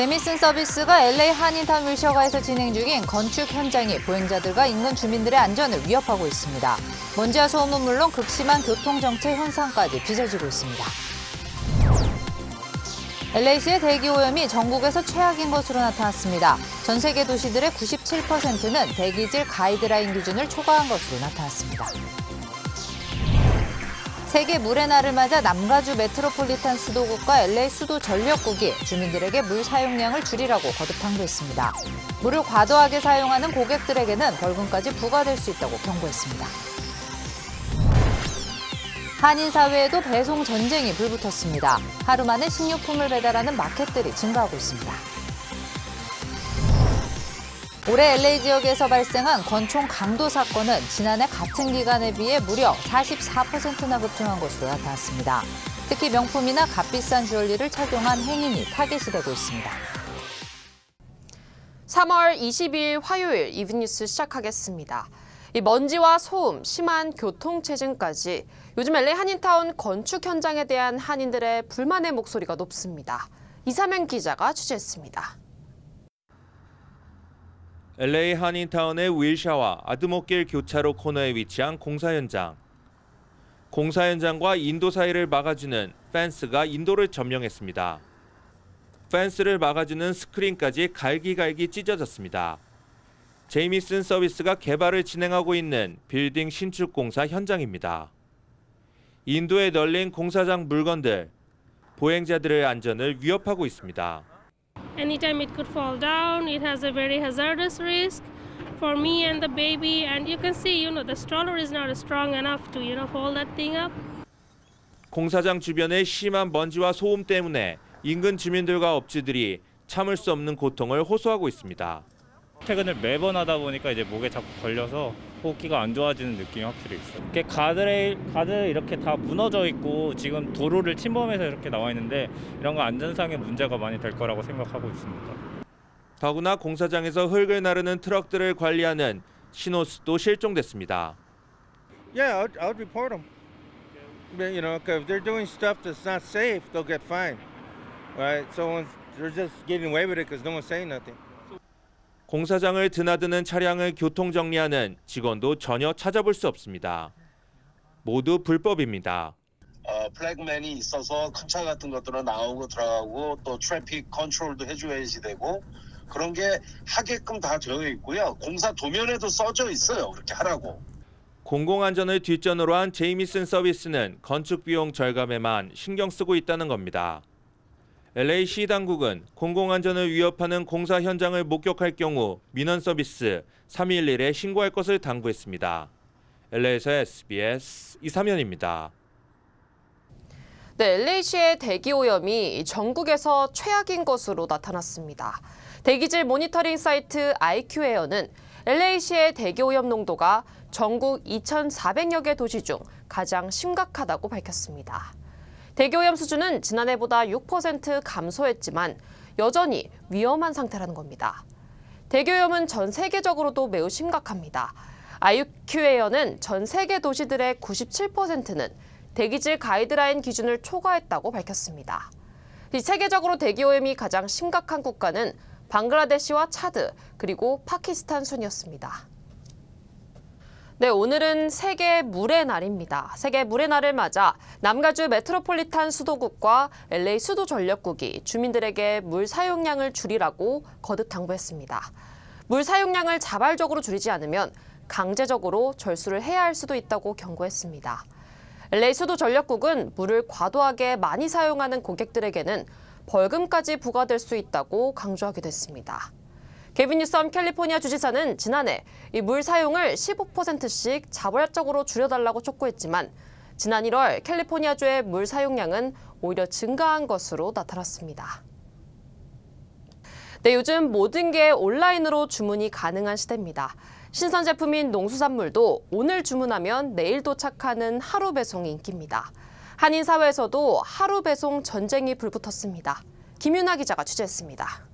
재미있는 서비스가 LA 한인타운 윌셔가에서 진행 중인 건축 현장이 보행자들과 인근 주민들의 안전을 위협하고 있습니다. 먼지와 소음은 물론 극심한 교통정체 현상까지 빚어지고 있습니다. LA시의 대기오염이 전국에서 최악인 것으로 나타났습니다. 전 세계 도시들의 97%는 대기질 가이드라인 기준을 초과한 것으로 나타났습니다. 세계 물의 날을 맞아 남가주 메트로폴리탄 수도국과 LA 수도 전력국이 주민들에게 물 사용량을 줄이라고 거듭 당부했습니다. 물을 과도하게 사용하는 고객들에게는 벌금까지 부과될 수 있다고 경고했습니다. 한인 사회에도 배송 전쟁이 불붙었습니다. 하루 만에 식료품을 배달하는 마켓들이 증가하고 있습니다. 올해 LA 지역에서 발생한 권총 강도 사건은 지난해 같은 기간에 비해 무려 44%나 급증한 것으로 나타났습니다. 특히 명품이나 값비싼 주얼리를 착용한 행인이 타겟이 되고 있습니다. 3월 22일 화요일 이브뉴스 시작하겠습니다. 이 먼지와 소음, 심한 교통체증까지 요즘 LA 한인타운 건축 현장에 대한 한인들의 불만의 목소리가 높습니다. 이사면 기자가 취재했습니다. LA 한인타운의 윌샤와 아드모길 교차로 코너에 위치한 공사 현장. 공사 현장과 인도 사이를 막아주는 펜스가 인도를 점령했습니다. 펜스를 막아주는 스크린까지 갈기갈기 찢어졌습니다. 제이미슨 서비스가 개발을 진행하고 있는 빌딩 신축 공사 현장입니다. 인도에 널린 공사장 물건들, 보행자들의 안전을 위협하고 있습니다. Anytime it could fall down, it has a very hazardous risk for me and the baby. And you can see, the stroller is not strong enough to, hold that thing up. 공사장 주변의 심한 먼지와 소음 때문에 인근 주민들과 업주들이 참을 수 없는 고통을 호소하고 있습니다. 퇴근을 매번 하다 보니까 이제 목에 자꾸 걸려서 호흡기가 안 좋아지는 느낌이 확실히 있어요. 이렇게 가드 이렇게 다 무너져 있고 지금 도로를 침범해서 이렇게 나와 있는데 이런 거 안전상의 문제가 많이 될 거라고 생각하고 있습니다. 더구나 공사장에서 흙을 나르는 트럭들을 관리하는 신호수도 실종됐습니다. Yeah, I'll report them. But, if they're doing stuff that's not safe, they'll get fined. Right? So they're just getting away with it because no one's saying nothing. 공사장을 드나드는 차량을 교통정리하는 직원도 전혀 찾아볼 수 없습니다. 모두 불법입니다. 플래그맨이 있어서 큰 차 같은 것들은 나오고 들어가고 또 트래픽 컨트롤도 해줘야지 되고 그런 게 하게끔 다 되어 있고요. 공사 도면에도 써져 있어요. 그렇게 하라고. 공공안전을 뒷전으로 한 제이미슨 서비스는 건축 비용 절감에만 신경 쓰고 있다는 겁니다. LA시 당국은 공공안전을 위협하는 공사 현장을 목격할 경우 민원 서비스 311에 신고할 것을 당부했습니다. LA에서 SBS 이사면입니다. 네, LA시의 대기오염이 전국에서 최악인 것으로 나타났습니다. 대기질 모니터링 사이트 IQ에어는 LA시의 대기오염 농도가 전국 2,400여 개 도시 중 가장 심각하다고 밝혔습니다. 대기오염 수준은 지난해보다 6% 감소했지만 여전히 위험한 상태라는 겁니다. 대기오염은 전 세계적으로도 매우 심각합니다. IQ에어는 전 세계 도시들의 97%는 대기질 가이드라인 기준을 초과했다고 밝혔습니다. 세계적으로 대기오염이 가장 심각한 국가는 방글라데시와 차드, 그리고 파키스탄 순이었습니다. 네, 오늘은 세계 물의 날입니다. 세계 물의 날을 맞아 남가주 메트로폴리탄 수도국과 LA 수도 전력국이 주민들에게 물 사용량을 줄이라고 거듭 당부했습니다. 물 사용량을 자발적으로 줄이지 않으면 강제적으로 절수를 해야 할 수도 있다고 경고했습니다. LA 수도 전력국은 물을 과도하게 많이 사용하는 고객들에게는 벌금까지 부과될 수 있다고 강조하기도 했습니다. 케빈 뉴섬 캘리포니아 주지사는 지난해 이 물 사용을 15%씩 자발적으로 줄여달라고 촉구했지만 지난 1월 캘리포니아주의 물 사용량은 오히려 증가한 것으로 나타났습니다. 네, 요즘 모든 게 온라인으로 주문이 가능한 시대입니다. 신선 제품인 농수산물도 오늘 주문하면 내일 도착하는 하루 배송이 인기입니다. 한인 사회에서도 하루 배송 전쟁이 불붙었습니다. 김윤아 기자가 취재했습니다.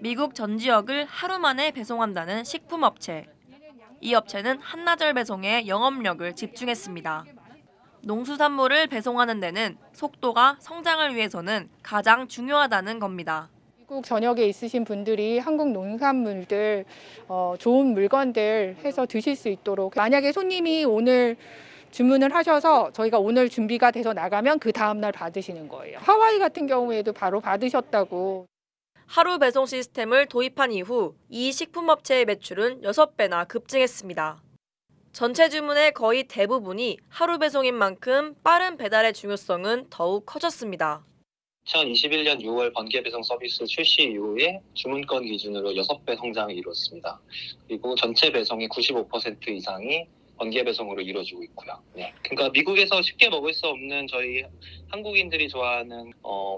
미국 전 지역을 하루 만에 배송한다는 식품업체. 이 업체는 한나절 배송에 영업력을 집중했습니다. 농수산물을 배송하는 데는 속도가 성장을 위해서는 가장 중요하다는 겁니다. 미국 전역에 있으신 분들이 한국 농산물들 좋은 물건들 해서 드실 수 있도록 만약에 손님이 오늘 주문을 하셔서 저희가 오늘 준비가 돼서 나가면 그 다음 날 받으시는 거예요. 하와이 같은 경우에도 바로 받으셨다고. 하루 배송 시스템을 도입한 이후 이 식품업체의 매출은 6배나 급증했습니다. 전체 주문의 거의 대부분이 하루 배송인 만큼 빠른 배달의 중요성은 더욱 커졌습니다. 2021년 6월 번개 배송 서비스 출시 이후에 주문건 기준으로 6배 성장을 이뤘습니다. 그리고 전체 배송의 95% 이상이 번개 배송으로 이루어지고 있고요. 네. 그러니까 미국에서 쉽게 먹을 수 없는 저희 한국인들이 좋아하는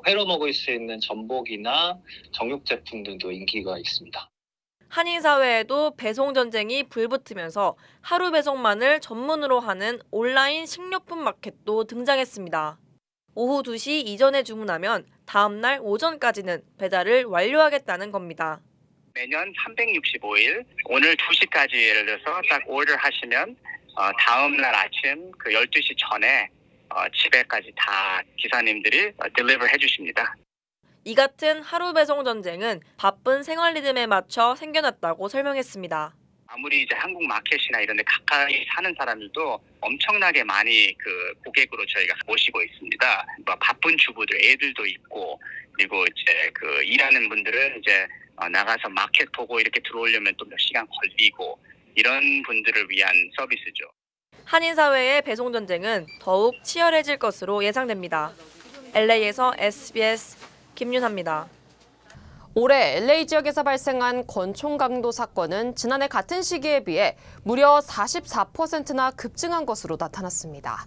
회로 먹을 수 있는 전복이나 정육 제품들도 인기가 있습니다. 한인 사회에도 배송 전쟁이 불붙으면서 하루 배송만을 전문으로 하는 온라인 식료품 마켓도 등장했습니다. 오후 2시 이전에 주문하면 다음 날 오전까지는 배달을 완료하겠다는 겁니다. 매년 365일 오늘 2시까지 예를 들어서 딱 오더 하시면 다음 날 아침 그 12시 전에 집에까지 다 기사님들이 딜리버 해주십니다. 이 같은 하루 배송 전쟁은 바쁜 생활 리듬에 맞춰 생겨났다고 설명했습니다. 아무리 이제 한국 마켓이나 이런 데 가까이 사는 사람들도 엄청나게 많이 그 고객으로 저희가 모시고 있습니다. 바쁜 주부들, 애들도 있고, 그리고 이제 그 일하는 분들은 이제 나가서 마켓 보고 이렇게 들어오려면 또 몇 시간 걸리고 이런 분들을 위한 서비스죠. 한인 사회의 배송 전쟁은 더욱 치열해질 것으로 예상됩니다. LA에서 SBS 김윤하입니다. 올해 LA 지역에서 발생한 권총 강도 사건은 지난해 같은 시기에 비해 무려 44%나 급증한 것으로 나타났습니다.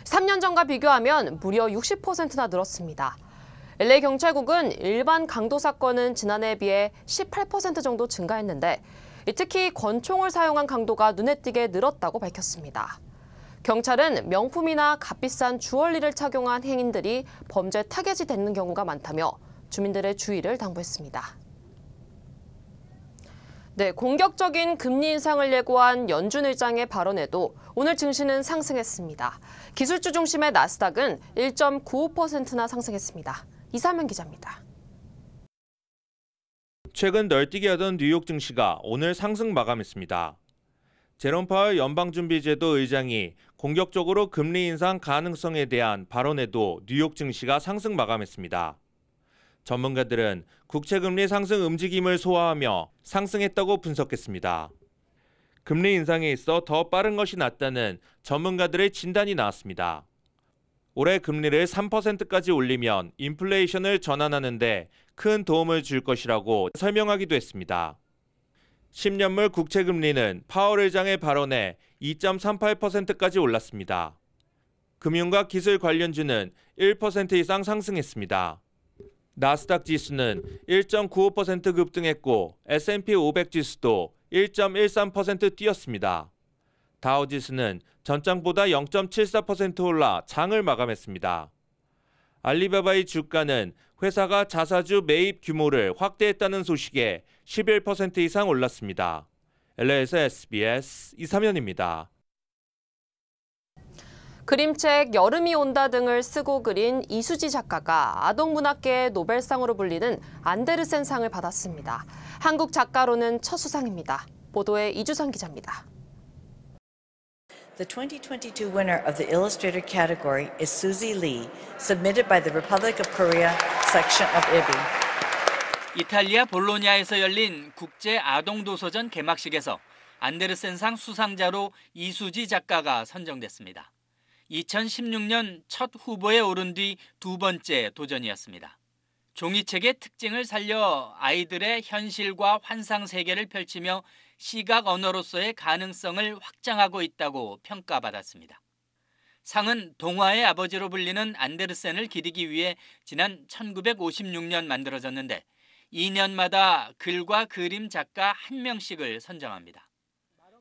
3년 전과 비교하면 무려 60%나 늘었습니다. LA 경찰국은 일반 강도 사건은 지난해에 비해 18% 정도 증가했는데 특히 권총을 사용한 강도가 눈에 띄게 늘었다고 밝혔습니다. 경찰은 명품이나 값비싼 주얼리를 착용한 행인들이 범죄 타겟이 되는 경우가 많다며 주민들의 주의를 당부했습니다. 네, 공격적인 금리 인상을 예고한 연준 의장의 발언에도 오늘 증시는 상승했습니다. 기술주 중심의 나스닥은 1.95%나 상승했습니다. 이사면 기자입니다. 최근 널뛰기 하던 뉴욕 증시가 오늘 상승 마감했습니다. 제롬 파월 연방준비제도 의장이 공격적으로 금리 인상 가능성에 대한 발언에도 뉴욕 증시가 상승 마감했습니다. 전문가들은 국채금리 상승 움직임을 소화하며 상승했다고 분석했습니다. 금리 인상에 있어 더 빠른 것이 낫다는 전문가들의 진단이 나왔습니다. 올해 금리를 3%까지 올리면 인플레이션을 전환하는 데 큰 도움을 줄 것이라고 설명하기도 했습니다. 10년물 국채금리는 파월 의장의 발언에 2.38%까지 올랐습니다. 금융과 기술 관련주는 1% 이상 상승했습니다. 나스닥 지수는 1.95% 급등했고 S&P 500 지수도 1.13% 뛰었습니다. 다우 지수는 전장보다 0.74% 올라 장을 마감했습니다. 알리바바의 주가는 회사가 자사주 매입 규모를 확대했다는 소식에 11% 이상 올랐습니다. LA에서 SBS 이사면입니다. 그림책 여름이 온다 등을 쓰고 그린 이수지 작가가 아동문학계의 노벨상으로 불리는 안데르센상을 받았습니다. 한국 작가로는 첫 수상입니다. 보도에 이주선 기자입니다. The 2022 winner of the illustrated category is Susie Lee, submitted by the Republic of Korea section of IBI. 이탈리아 볼로냐에서 열린 국제 아동도서전 개막식에서 안데르센상 수상자로 이수지 작가가 선정됐습니다. 2016년 첫 후보에 오른 뒤 두 번째 도전이었습니다. 종이책의 특징을 살려 아이들의 현실과 환상 세계를 펼치며 시각 언어로서의 가능성을 확장하고 있다고 평가받았습니다. 상은 동화의 아버지로 불리는 안데르센을 기리기 위해 지난 1956년 만들어졌는데 2년마다 글과 그림 작가 1명씩을 선정합니다.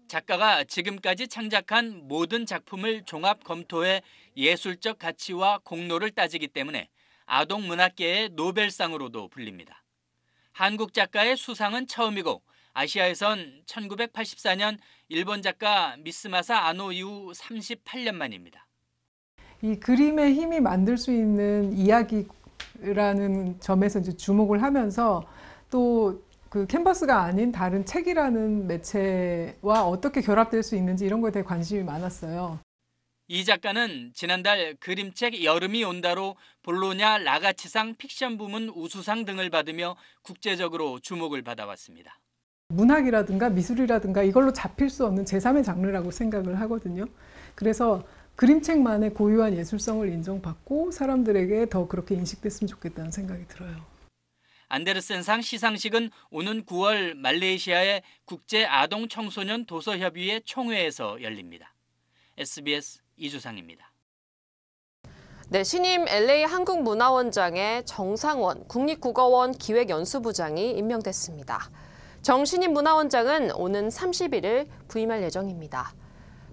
작가가 지금까지 창작한 모든 작품을 종합 검토해 예술적 가치와 공로를 따지기 때문에 아동 문학계의 노벨상으로도 불립니다. 한국 작가의 수상은 처음이고 아시아에선 1984년 일본 작가 미스마사 아노 이후 38년 만입니다. 이 그림의 힘이 만들 수 있는 이야기라는 점에서 이제 주목을 하면서 또 그 캔버스가 아닌 다른 책이라는 매체와 어떻게 결합될 수 있는지 이런 거에 대해 관심이 많았어요. 이 작가는 지난달 그림책 여름이 온다로 볼로냐 라가치상 픽션 부문 우수상 등을 받으며 국제적으로 주목을 받아왔습니다. 문학이라든가 미술이라든가 이걸로 잡힐 수 없는 제3의 장르라고 생각을 하거든요. 그래서 그림책만의 고유한 예술성을 인정받고 사람들에게 더 그렇게 인식됐으면 좋겠다는 생각이 들어요. 안데르센상 시상식은 오는 9월 말레이시아의 국제 아동 청소년 도서협의회 총회에서 열립니다. SBS 이주상입니다. 네, 신임 LA 한국문화원장에 정상원 국립국어원 기획연수부장이 임명됐습니다. 정 신임 문화원장은 오는 31일 부임할 예정입니다.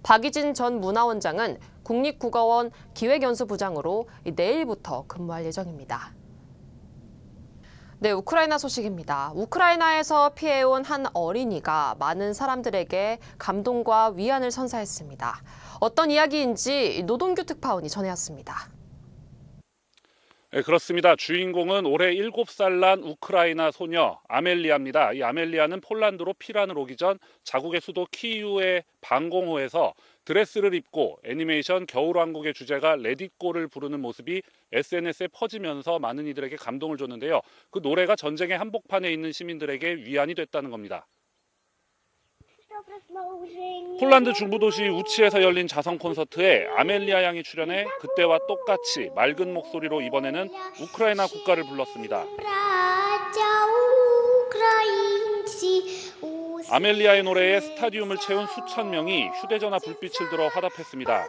박희진 전 문화원장은 국립국어원 기획연수부장으로 내일부터 근무할 예정입니다. 네, 우크라이나 소식입니다. 우크라이나에서 피해온 한 어린이가 많은 사람들에게 감동과 위안을 선사했습니다. 어떤 이야기인지 노동규 특파원이 전해왔습니다. 네, 그렇습니다. 주인공은 올해 7살 난 우크라이나 소녀 아멜리아입니다. 이 아멜리아는 폴란드로 피란을 오기 전 자국의 수도 키이우의 방공호에서 드레스를 입고 애니메이션 겨울왕국의 주제가 레딧고를 부르는 모습이 SNS에 퍼지면서 많은 이들에게 감동을 줬는데요. 그 노래가 전쟁의 한복판에 있는 시민들에게 위안이 됐다는 겁니다. 폴란드 중부도시 우치에서 열린 자선 콘서트에 아멜리아 양이 출연해 그때와 똑같이 맑은 목소리로 이번에는 우크라이나 국가를 불렀습니다. 아멜리아의 노래에 스타디움을 채운 수천 명이 휴대전화 불빛을 들어 화답했습니다.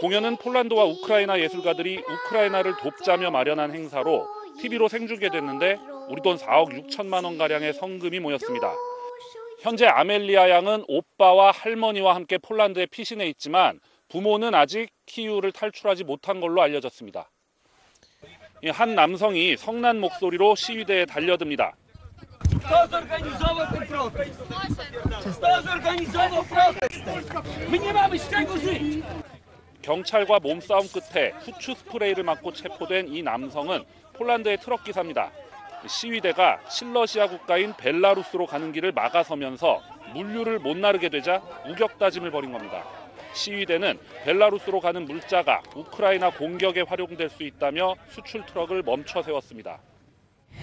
공연은 폴란드와 우크라이나 예술가들이 우크라이나를 돕자며 마련한 행사로 TV로 생중계됐는데 우리 돈 4억 6천만 원가량의 성금이 모였습니다. 현재 아멜리아 양은 오빠와 할머니와 함께 폴란드에 피신해 있지만 부모는 아직 키이우를 탈출하지 못한 걸로 알려졌습니다. 한 남성이 성난 목소리로 시위대에 달려듭니다. 경찰과 몸싸움 끝에 후추 스프레이를 맞고 체포된 이 남성은 폴란드의 트럭 기사입니다. 시위대가 친러시아 국가인 벨라루스로 가는 길을 막아서면서 물류를 못 나르게 되자 우격다짐을 벌인 겁니다. 시위대는 벨라루스로 가는 물자가 우크라이나 공격에 활용될 수 있다며 수출 트럭을 멈춰 세웠습니다.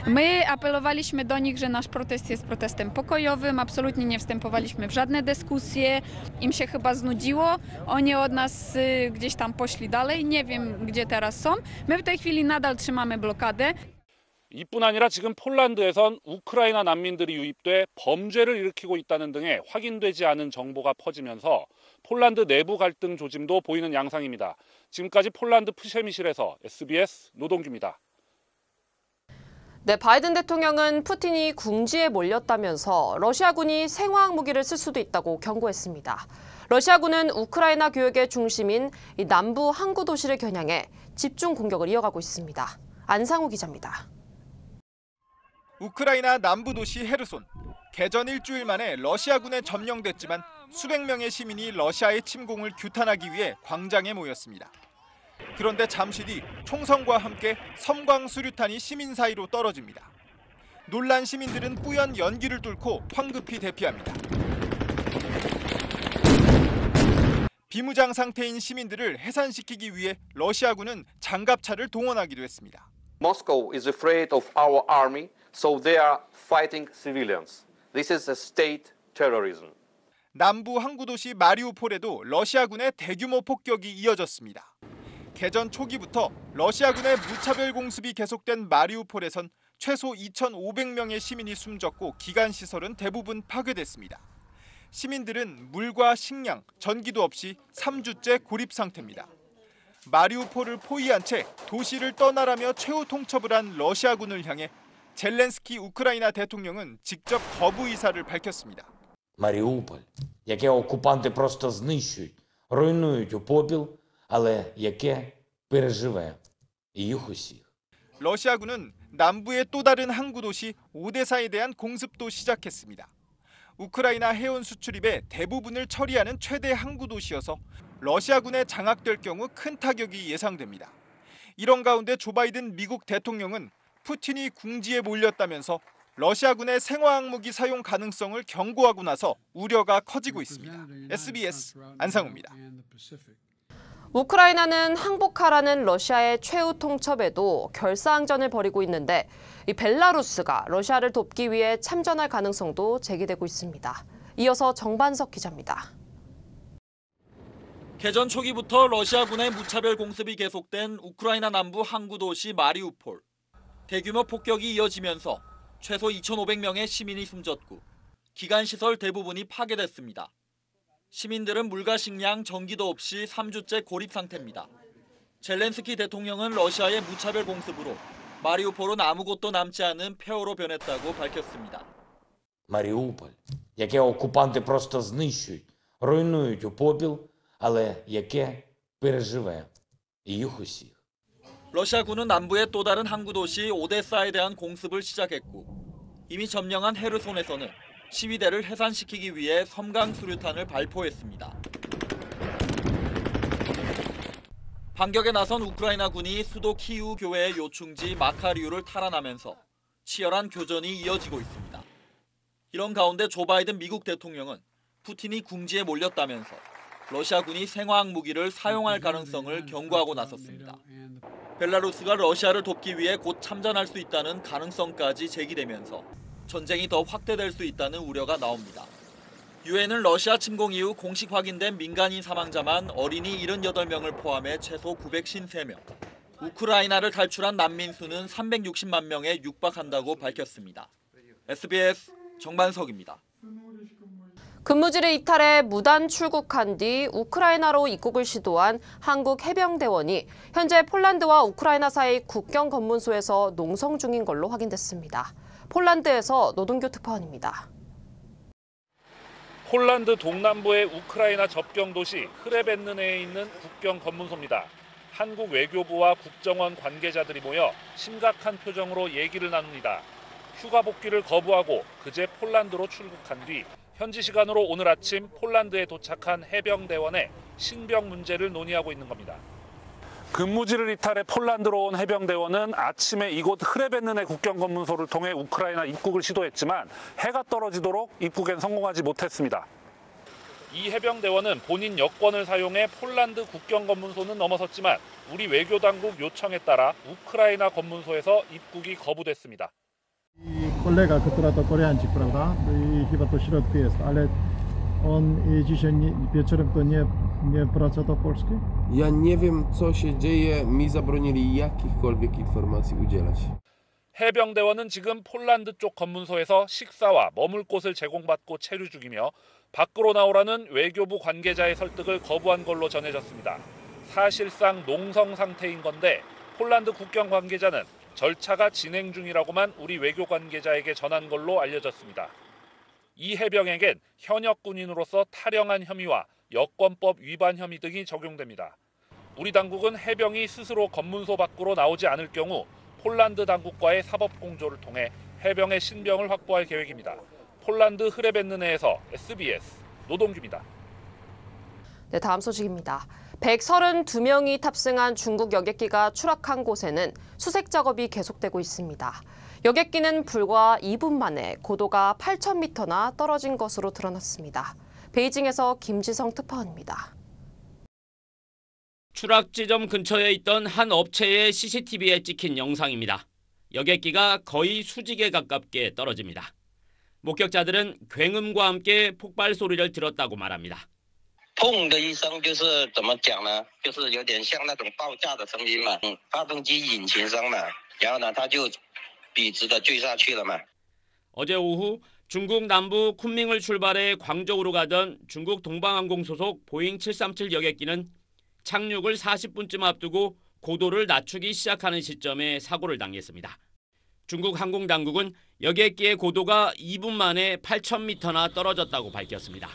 My apelowaliśmy do nich, że nasz protest jest protestem pokojowym, absolutnie nie wstępowaliśmy w żadne dyskusje, im się chyba znudziło, oni od nas gdzieś tam poszli dalej, nie wiem gdzie teraz są. My w tej chwili nadal trzymamy blokadę. 이뿐 아니라 지금 폴란드에선 우크라이나 난민들이 유입돼 범죄를 일으키고 있다는 등의 확인되지 않은 정보가 퍼지면서 폴란드 내부 갈등 조짐도 보이는 양상입니다. 지금까지 폴란드 프셰미실에서 SBS 노동규입니다. 네, 바이든 대통령은 푸틴이 궁지에 몰렸다면서 러시아군이 생화학 무기를 쓸 수도 있다고 경고했습니다. 러시아군은 우크라이나 교역의 중심인 남부 항구 도시를 겨냥해 집중 공격을 이어가고 있습니다. 안상우 기자입니다. 우크라이나 남부 도시 헤르손. 개전 일주일 만에 러시아군에 점령됐지만 수백 명의 시민이 러시아의 침공을 규탄하기 위해 광장에 모였습니다. 그런데 잠시 뒤 총성과 함께 섬광 수류탄이 시민 사이로 떨어집니다. 놀란 시민들은 뿌연 연기를 뚫고 황급히 대피합니다. 비무장 상태인 시민들을 해산시키기 위해 러시아군은 장갑차를 동원하기도 했습니다. Moscow is afraid of our army, so they are fighting civilians. This is a state terrorism. 남부 항구 도시 마리우폴에도 러시아군의 대규모 폭격이 이어졌습니다. 개전 초기부터 러시아군의 무차별 공습이 계속된 마리우폴에선 최소 2,500명의 시민이 숨졌고 기관시설은 대부분 파괴됐습니다. 시민들은 물과 식량, 전기도 없이 3주째 고립 상태입니다. 마리우폴을 포위한 채 도시를 떠나라며 최후 통첩을 한 러시아군을 향해 젤렌스키 우크라이나 대통령은 직접 거부 의사를 밝혔습니다. Маріуполь, яке окупанти просто знищують, руйнують у попіл, але яке переживе їх усіх. 러시아군은 남부의 또 다른 항구 도시 오데사에 대한 공습도 시작했습니다. 우크라이나 해운 수출입의 대부분을 처리하는 최대 항구 도시여서 러시아군에 장악될 경우 큰 타격이 예상됩니다. 이런 가운데 조 바이든 미국 대통령은 푸틴이 궁지에 몰렸다면서 러시아군의 생화학무기 사용 가능성을 경고하고 나서 우려가 커지고 있습니다. SBS 안상우입니다. 우크라이나는 항복하라는 러시아의 최후 통첩에도 결사항전을 벌이고 있는데 이 벨라루스가 러시아를 돕기 위해 참전할 가능성도 제기되고 있습니다. 이어서 정반석 기자입니다. 개전 초기부터 러시아군의 무차별 공습이 계속된 우크라이나 남부 항구 도시 마리우폴. 대규모 폭격이 이어지면서 최소 2,500명의 시민이 숨졌고 기관시설 대부분이 파괴됐습니다. 시민들은 물과 식량, 전기도 없이 3주째 고립 상태입니다. 젤렌스키 대통령은 러시아의 무차별 공습으로 마리우폴은 아무것도 남지 않은 폐허로 변했다고 밝혔습니다. Маріуполь, яке окупанти просто знищують, руйнують у попіл, але яке переживе їх усіх. 러시아군은 남부의 또 다른 항구 도시 오데사에 대한 공습을 시작했고 이미 점령한 헤르손에서는 시위대를 해산시키기 위해 섬광 수류탄을 발포했습니다. 반격에 나선 우크라이나군이 수도 키이우 교회의 요충지 마카리우를 탈환하면서 치열한 교전이 이어지고 있습니다. 이런 가운데 조 바이든 미국 대통령은 푸틴이 궁지에 몰렸다면서 러시아군이 생화학 무기를 사용할 가능성을 경고하고 나섰습니다. 벨라루스가 러시아를 돕기 위해 곧 참전할 수 있다는 가능성까지 제기되면서 전쟁이 더 확대될 수 있다는 우려가 나옵니다. 유엔은 러시아 침공 이후 공식 확인된 민간인 사망자만 어린이 78명을 포함해 최소 953명, 우크라이나를 탈출한 난민 수는 360만 명에 육박한다고 밝혔습니다. SBS 정반석입니다. 근무지를 이탈해 무단 출국한 뒤 우크라이나로 입국을 시도한 한국 해병대원이 현재 폴란드와 우크라이나 사이 국경 검문소에서 농성 중인 걸로 확인됐습니다. 폴란드에서 노동규 특파원입니다. 폴란드 동남부의 우크라이나 접경 도시 흐레벤느네에 있는 국경 검문소입니다. 한국 외교부와 국정원 관계자들이 모여 심각한 표정으로 얘기를 나눕니다. 휴가 복귀를 거부하고 그제 폴란드로 출국한 뒤 현지 시간으로 오늘 아침 폴란드에 도착한 해병대원의 신병 문제를 논의하고 있는 겁니다. 근무지를 이탈해 폴란드로 온 해병대원은 아침에 이곳 흐레벤느네 국경검문소를 통해 우크라이나 입국을 시도했지만 해가 떨어지도록 입국엔 성공하지 못했습니다. 이 해병대원은 본인 여권을 사용해 폴란드 국경검문소는 넘어섰지만 우리 외교당국 요청에 따라 우크라이나 검문소에서 입국이 거부됐습니다. Kolega, która to Koreańczyk, prawda? I chyba to w środku jest, ale on dzisiaj wieczorem to nie wraca do Polski? Ja nie wiem, co się dzieje. Mi zabronili jakichkolwiek informacji udzielać. 해병대원은 지금 폴란드 쪽 검문소에서 식사와 머물 곳을 제공받고 체류 중이며 밖으로 나오라는 외교부 관계자의 설득을 거부한 걸로 전해졌습니다. 사실상 농성 상태인 건데 폴란드 국경 관계자는 절차가 진행 중이라고만 우리 외교 관계자에게 전한 걸로 알려졌습니다. 이 해병에겐 현역 군인으로서 탈영한 혐의와 여권법 위반 혐의 등이 적용됩니다. 우리 당국은 해병이 스스로 검문소 밖으로 나오지 않을 경우 폴란드 당국과의 사법 공조를 통해 해병의 신병을 확보할 계획입니다. 폴란드 흐레벤느네에서 SBS 노동규입니다. 네, 다음 소식입니다. 132명이 탑승한 중국 여객기가 추락한 곳에는 수색 작업이 계속되고 있습니다. 여객기는 불과 2분 만에 고도가 8,000m나 떨어진 것으로 드러났습니다. 베이징에서 김지성 특파원입니다. 추락 지점 근처에 있던 한 업체의 CCTV에 찍힌 영상입니다. 여객기가 거의 수직에 가깝게 떨어집니다. 목격자들은 굉음과 함께 폭발 소리를 들었다고 말합니다. 砰的一声就是怎么讲呢？就是有点像那种爆炸的声音嘛，发动机引擎声嘛，然后呢，它就笔直的坠下去了嘛。 어제 오후 중국 남부 쿤밍을 출발해 광저우로 가던 중국 동방항공 소속 보잉 737 여객기는 착륙을 40분쯤 앞두고 고도를 낮추기 시작하는 시점에 사고를 당했습니다. 중국 항공당국은 여객기의 고도가 2분 만에 8,000m나 떨어졌다고 밝혔습니다.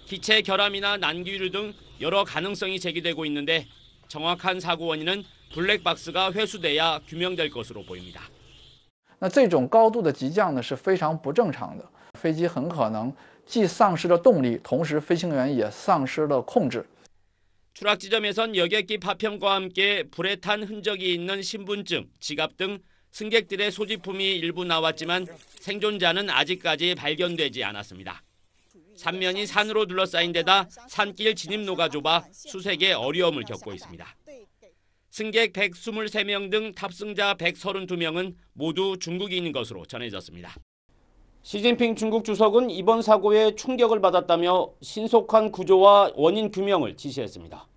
기체 결함이나 난기류 등 여러 가능성이 제기되고 있는데 정확한 사고 원인은 블랙박스가 회수돼야 규명될 것으로 보입니다. 那这种高度的急降呢是非常不正常的，飞机很可能既丧失了动力，同时飞行员也丧失了控制。 추락 지점에선 여객기 파편과 함께 불에 탄 흔적이 있는 신분증, 지갑 등 승객들의 소지품이 일부 나왔지만 생존자는 아직까지 발견되지 않았습니다. 산면이 산으로 둘러싸인 데다 산길 진입로가 좁아 수색에 어려움을 겪고 있습니다. 승객 123명 등 탑승자 132명은 모두 중국인인 것으로 전해졌습니다. 시진핑 중국 주석은 이번 사고에 충격을 받았다며 신속한 구조와 원인 규명을 지시했습니다.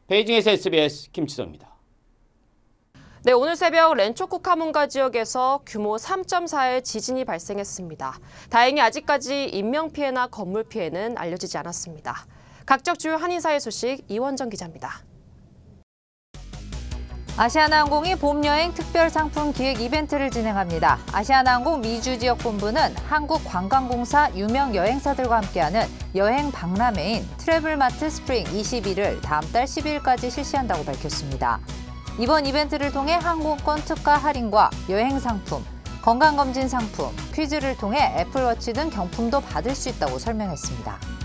베이징에서 SBS 김치성입니다. 네, 오늘 새벽 렌초쿠 카문가 지역에서 규모 3.4의 지진이 발생했습니다. 다행히 아직까지 인명피해나 건물 피해는 알려지지 않았습니다. 각적 주요 한인사의 소식 이원정 기자입니다. 아시아나항공이 봄여행 특별상품 기획 이벤트를 진행합니다. 아시아나항공 미주 지역 본부는 한국관광공사 유명 여행사들과 함께하는 여행 박람회인 트래블마트 스프링 22를 다음 달 12일까지 실시한다고 밝혔습니다. 이번 이벤트를 통해 항공권 특가 할인과 여행 상품, 건강검진 상품, 퀴즈를 통해 애플워치 등 경품도 받을 수 있다고 설명했습니다.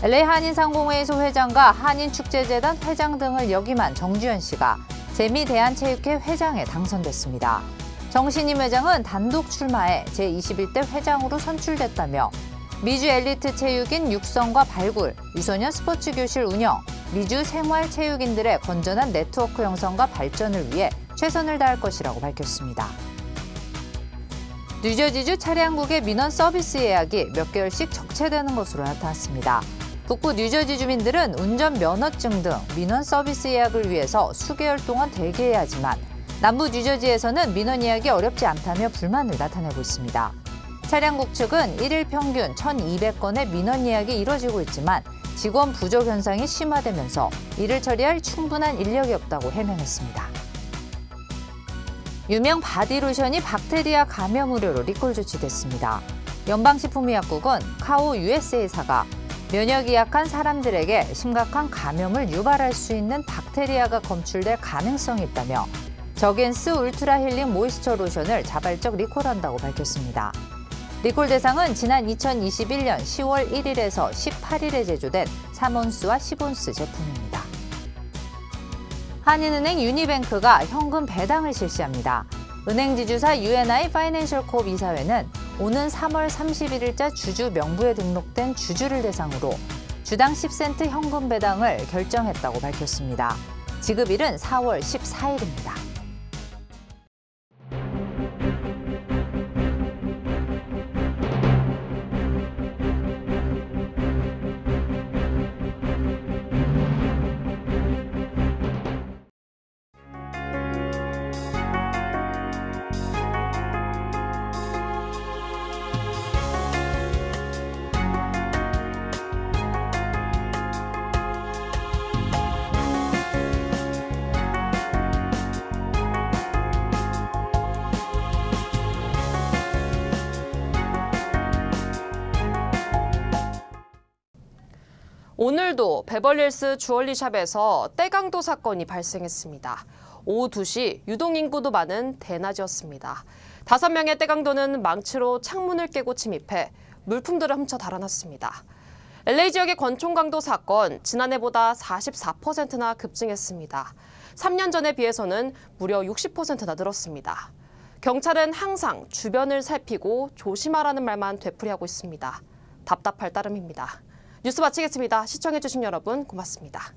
LA 한인상공회의소 회장과 한인축제재단 회장 등을 역임한 정주현 씨가 재미대한체육회 회장에 당선됐습니다. 정신임 회장은 단독 출마해 제21대 회장으로 선출됐다며 미주 엘리트 체육인 육성과 발굴, 유소년 스포츠 교실 운영, 미주 생활체육인들의 건전한 네트워크 형성과 발전을 위해 최선을 다할 것이라고 밝혔습니다. 뉴저지주 차량국의 민원 서비스 예약이 몇 개월씩 적체되는 것으로 나타났습니다. 북부 뉴저지 주민들은 운전 면허증 등 민원 서비스 예약을 위해서 수개월 동안 대기해야 하지만 남부 뉴저지에서는 민원 예약이 어렵지 않다며 불만을 나타내고 있습니다. 차량국 측은 1일 평균 1,200건의 민원 예약이 이뤄지고 있지만 직원 부족 현상이 심화되면서 이를 처리할 충분한 인력이 없다고 해명했습니다. 유명 바디로션이 박테리아 감염 우려로 리콜 조치됐습니다. 연방식품의약국은 카오 USA사가 면역이 약한 사람들에게 심각한 감염을 유발할 수 있는 박테리아가 검출될 가능성이 있다며 저겐스 울트라 힐링 모이스처 로션을 자발적 리콜한다고 밝혔습니다. 리콜 대상은 지난 2021년 10월 1일에서 18일에 제조된 3온스와 10온스 제품입니다. 한인은행 유니뱅크가 현금 배당을 실시합니다. 은행지주사 UNI 파이낸셜 코업 이사회는 오는 3월 31일자 주주 명부에 등록된 주주를 대상으로 주당 10센트 현금 배당을 결정했다고 밝혔습니다. 지급일은 4월 14일입니다. 오늘도 베벌리힐스 주얼리샵에서 떼강도 사건이 발생했습니다. 오후 2시 유동 인구도 많은 대낮이었습니다. 5명의 떼강도는 망치로 창문을 깨고 침입해 물품들을 훔쳐 달아났습니다. LA 지역의 권총강도 사건, 지난해보다 44%나 급증했습니다. 3년 전에 비해서는 무려 60%나 늘었습니다. 경찰은 항상 주변을 살피고 조심하라는 말만 되풀이하고 있습니다. 답답할 따름입니다. 뉴스 마치겠습니다. 시청해주신 여러분 고맙습니다.